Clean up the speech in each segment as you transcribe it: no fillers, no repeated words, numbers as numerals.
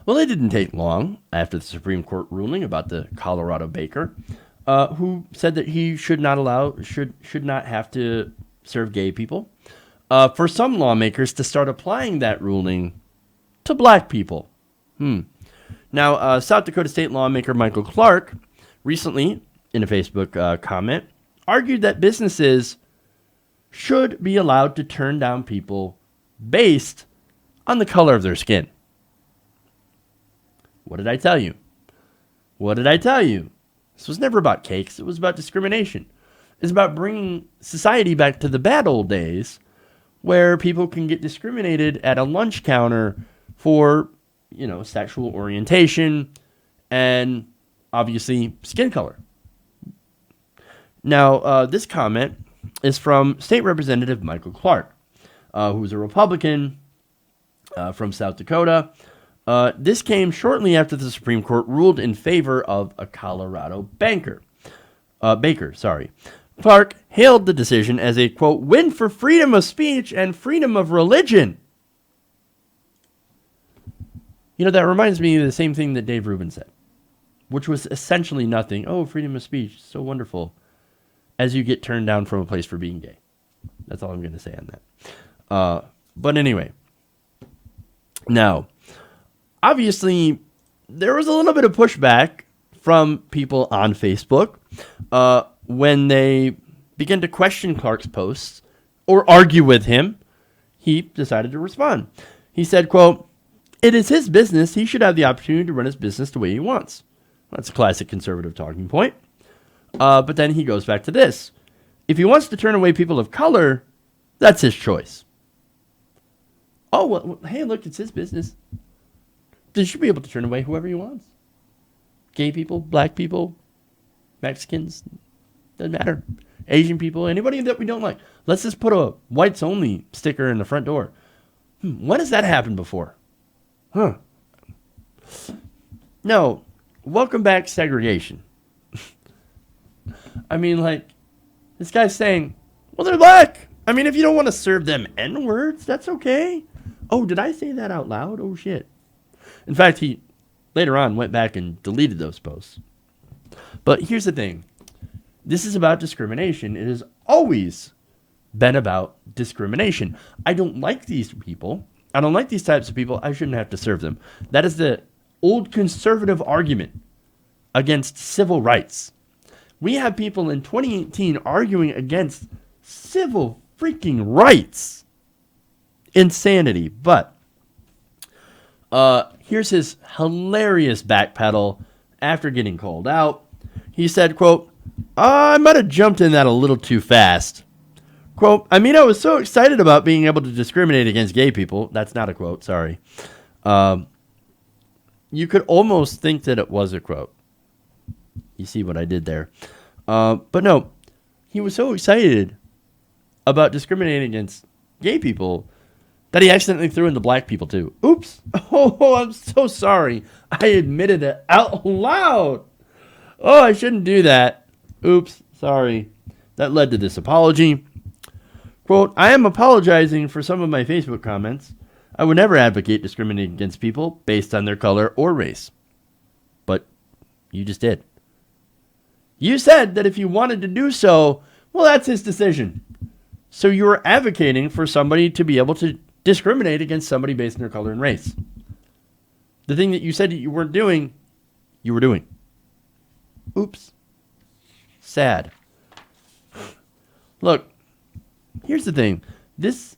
Well, it didn't take long after the Supreme Court ruling about the Colorado baker, who said that he should not have to serve gay people, for some lawmakers to start applying that ruling to black people. Now, South Dakota State lawmaker Michael Clark recently, in a Facebook comment, argued that businesses should be allowed to turn down people based on the color of their skin. What did I tell you? What did I tell you? This was never about cakes. It was about discrimination. It's about bringing society back to the bad old days where people can get discriminated at a lunch counter for, sexual orientation and obviously skin color. Now, this comment is from State Representative Michael Clark, who's a Republican from South Dakota. This came shortly after the Supreme Court ruled in favor of a Colorado baker. Clark hailed the decision as a, quote, win for freedom of speech and freedom of religion. That reminds me of the same thing that Dave Rubin said, which was essentially nothing. Oh, freedom of speech, so wonderful, as you get turned down from a place for being gay. That's all I'm going to say on that. But anyway, now, obviously, there was a little bit of pushback from people on Facebook when they began to question Clark's posts or argue with him. He decided to respond. He said, quote, it is his business. He should have the opportunity to run his business the way he wants. That's a classic conservative talking point. But then he goes back to this. If he wants to turn away people of color, that's his choice. Oh, well, hey, look, it's his business. He should be able to turn away whoever he wants. Gay people, black people, Mexicans, doesn't matter. Asian people, anybody that we don't like. Let's just put a whites only sticker in the front door. When has that happened before? No, welcome back segregation. I mean, this guy's saying, well, they're black. I mean, if you don't want to serve them N-words, that's okay. Oh, did I say that out loud? Oh, shit. In fact, he later on went back and deleted those posts. But here's the thing. This is about discrimination. It has always been about discrimination. I don't like these people. I don't like these types of people. I shouldn't have to serve them. That is the old conservative argument against civil rights. We have people in 2018 arguing against civil freaking rights. Insanity. But here's his hilarious backpedal after getting called out. He said, quote, I might have jumped in that a little too fast. Quote, I was so excited about being able to discriminate against gay people. That's not a quote, sorry. You could almost think that it was a quote. You see what I did there. But no, he was so excited about discriminating against gay people that he accidentally threw in the black people too. Oops. Oh, I'm so sorry. I admitted it out loud. Oh, I shouldn't do that. Oops, sorry. That led to this apology. Quote, I am apologizing for some of my Facebook comments. I would never advocate discriminating against people based on their color or race. But you just did. You said that if you wanted to do so, well, that's his decision. So you were advocating for somebody to be able to discriminate against somebody based on their color and race. The thing that you said that you weren't doing, you were doing. Oops. Sad. Look, here's the thing. There's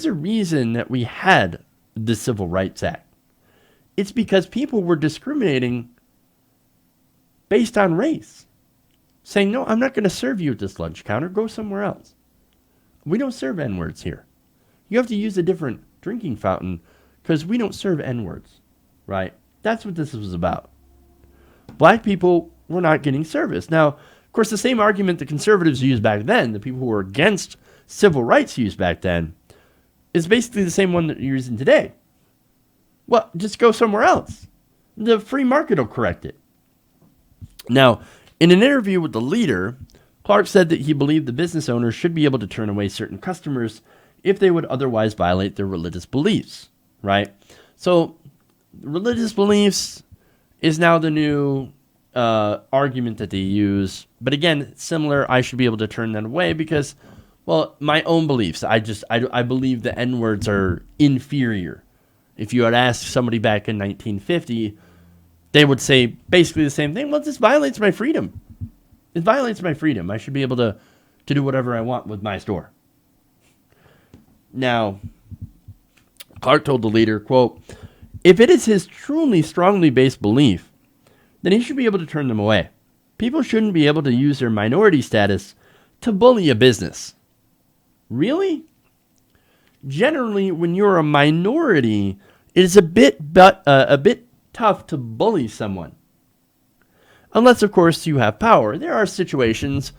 a reason that we had the Civil Rights Act. It's because people were discriminating based on race. Saying, no, I'm not going to serve you at this lunch counter. Go somewhere else. We don't serve N-words here. You have to use a different drinking fountain because we don't serve N-words. Right? That's what this was about. Black people were not getting service. Now, of course, the same argument the conservatives used back then, the people who were against civil rights used back then, is basically the same one that you're using today. Well, just go somewhere else. The free market will correct it. Now, in an interview with The Leader, Clark said that he believed the business owners should be able to turn away certain customers if they would otherwise violate their religious beliefs. right? So religious beliefs is now the new argument that they use. But again, similar, I should be able to turn that away because, well, my own beliefs. I believe the N-words are inferior. If you had asked somebody back in 1950, they would say basically the same thing. Well, this violates my freedom. It violates my freedom. I should be able to do whatever I want with my store. Now, Clark told the leader, quote, if it is his truly strongly based belief, then he should be able to turn them away. People shouldn't be able to use their minority status to bully a business. Really? Generally, when you're a minority, it is a bit tough to bully someone. Unless, of course, you have power. There are situations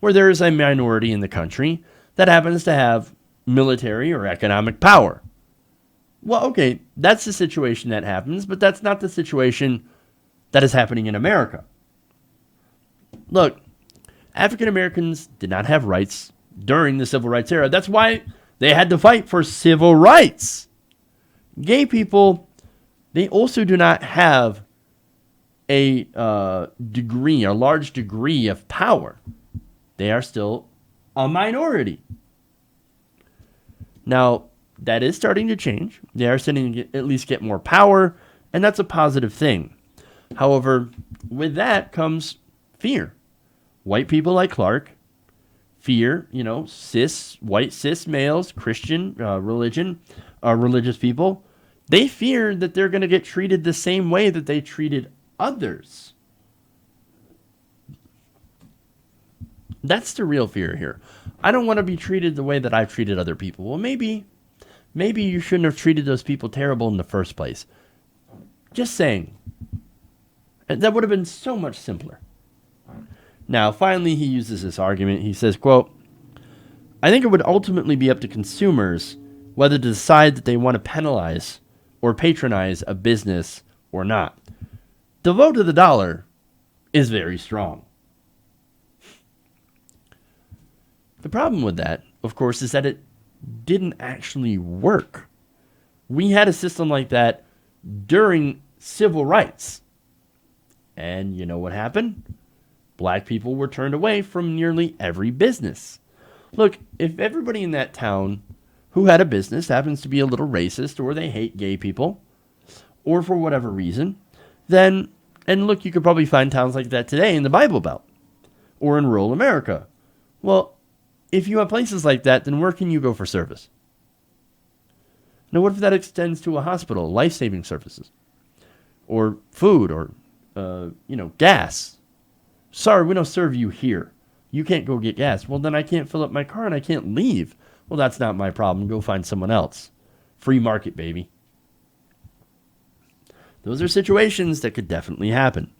where there is a minority in the country that happens to have military or economic power. Well, okay, that's the situation that happens, but that's not the situation that is happening in America. Look, African Americans did not have rights during the civil rights era. That's why they had to fight for civil rights. Gay people, they also do not have a large degree of power. They are still a minority. Now, that is starting to change. They are starting to at least get more power, and that's a positive thing. However, with that comes fear. White people like Clark, fear, white cis males, Christian religious people, they fear that they're going to get treated the same way that they treated others. That's the real fear here. I don't want to be treated the way that I've treated other people. Well, maybe you shouldn't have treated those people terrible in the first place. Just saying. And that would have been so much simpler. Now, finally, he uses this argument. He says, quote, I think it would ultimately be up to consumers whether to decide that they want to penalize or patronize a business or not. The vote of the dollar is very strong. The problem with that, of course, is that it didn't actually work. We had a system like that during civil rights. And you know what happened? Black people were turned away from nearly every business. Look, if everybody in that town who had a business happens to be a little racist or they hate gay people or for whatever reason, then, and look, you could probably find towns like that today in the Bible Belt or in rural America. Well, if you have places like that, then where can you go for service? Now, what if that extends to a hospital, life-saving services, or food, or, gas? Sorry, we don't serve you here. You can't go get gas. Well, then I can't fill up my car and I can't leave. Well, that's not my problem. Go find someone else. Free market, baby. Those are situations that could definitely happen.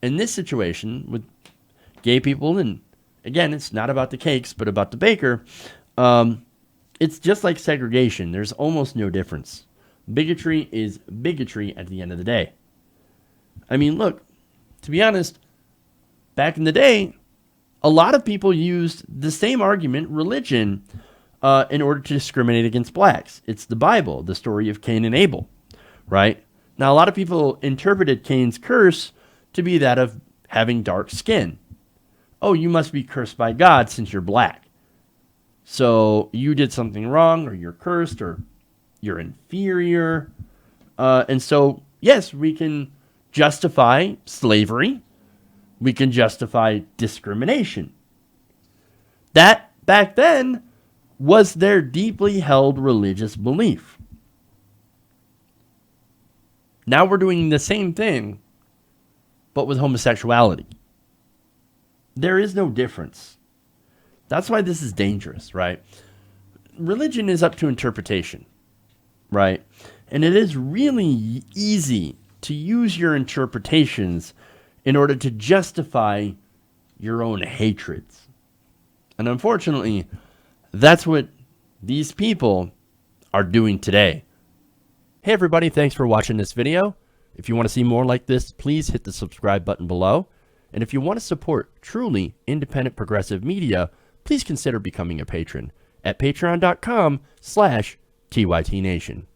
In this situation with gay people, and again, it's not about the cakes, but about the baker, it's just like segregation. There's almost no difference. Bigotry is bigotry at the end of the day. I mean, look, to be honest, back in the day, a lot of people used the same argument, religion, in order to discriminate against blacks. It's the Bible, the story of Cain and Abel, right? Now, a lot of people interpreted Cain's curse to be that of having dark skin. Oh, you must be cursed by God since you're black. So you did something wrong, or you're cursed, or you're inferior. And so, yes, we can justify slavery. We can justify discrimination. That, back then, was their deeply held religious belief. Now we're doing the same thing, but with homosexuality. There is no difference. That's why this is dangerous, right? Religion is up to interpretation, right? And it is really easy to use your interpretations in order to justify your own hatreds. And unfortunately, that's what these people are doing today. Hey everybody, thanks for watching this video. If you want to see more like this, please hit the subscribe button below. And if you want to support truly independent progressive media, please consider becoming a patron at patreon.com/TYTNation.